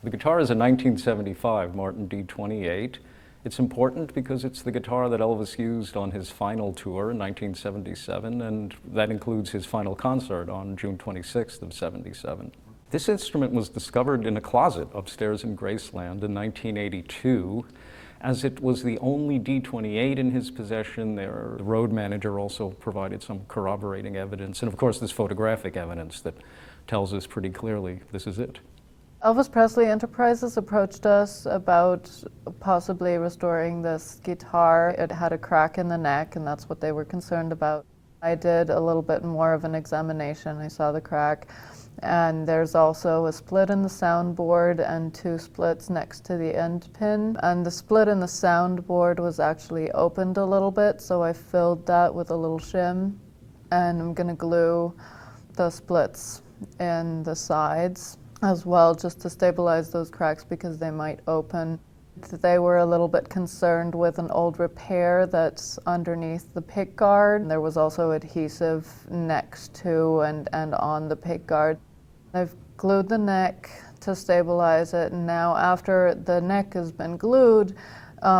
The guitar is a 1975 Martin D-28. It's important because it's the guitar that Elvis used on his final tour in 1977, and that includes his final concert on June 26th of 77. This instrument was discovered in a closet upstairs in Graceland in 1982, as it was the only D-28 in his possession. The road manager also provided some corroborating evidence, and of course this photographic evidence that tells us pretty clearly this is it. Elvis Presley Enterprises approached us about possibly restoring this guitar. It had a crack in the neck, and that's what they were concerned about. I did a little bit more of an examination. I saw the crack, and there's also a split in the soundboard and 2 splits next to the end pin. And the split in the soundboard was actually opened a little bit, so I filled that with a little shim, and I'm going to glue the splits in the sides as well, just to stabilize those cracks because they might open. They were a little bit concerned with an old repair that's underneath the pick guard. There was also adhesive next to and on the pick guard. I've glued the neck to stabilize it, and now after the neck has been glued,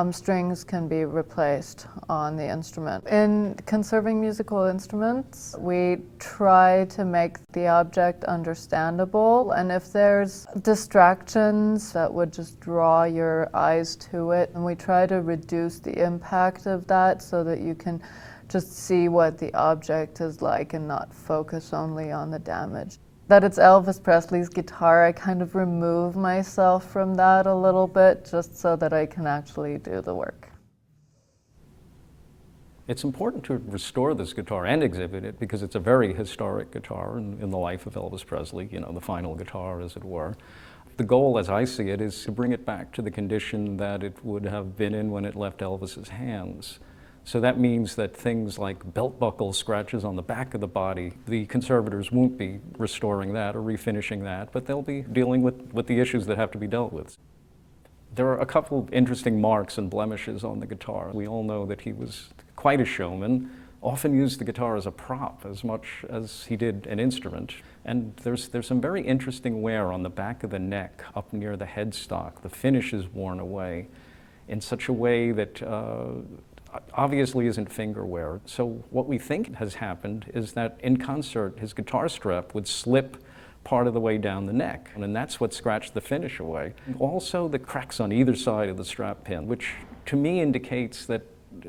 strings can be replaced on the instrument. In conserving musical instruments, we try to make the object understandable, and if there's distractions that would just draw your eyes to it, and we try to reduce the impact of that so that you can just see what the object is like and not focus only on the damage. That it's Elvis Presley's guitar, I kind of remove myself from that a little bit just so that I can actually do the work. It's important to restore this guitar and exhibit it because it's a very historic guitar in the life of Elvis Presley, you know, the final guitar, as it were. The goal, as I see it, is to bring it back to the condition that it would have been in when it left Elvis's hands. So that means that things like belt buckle scratches on the back of the body, the conservators won't be restoring that or refinishing that, but they'll be dealing with the issues that have to be dealt with. There are a couple of interesting marks and blemishes on the guitar. We all know that he was quite a showman, often used the guitar as a prop as much as he did an instrument. And there's some very interesting wear on the back of the neck up near the headstock. The finish is worn away in such a way that obviously isn't finger wear. So what we think has happened is that in concert, his guitar strap would slip part of the way down the neck, and that's what scratched the finish away. Also the cracks on either side of the strap pin, which to me indicates that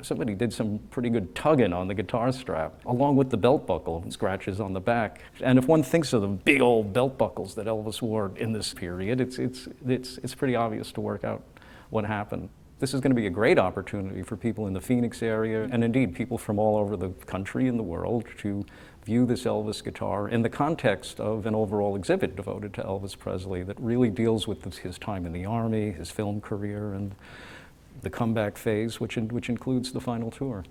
somebody did some pretty good tugging on the guitar strap, along with the belt buckle and scratches on the back. And if one thinks of the big old belt buckles that Elvis wore in this period, it's pretty obvious to work out what happened. This is going to be a great opportunity for people in the Phoenix area, and indeed people from all over the country and the world, to view this Elvis guitar in the context of an overall exhibit devoted to Elvis Presley that really deals with his time in the Army, his film career, and the comeback phase, which includes the final tour.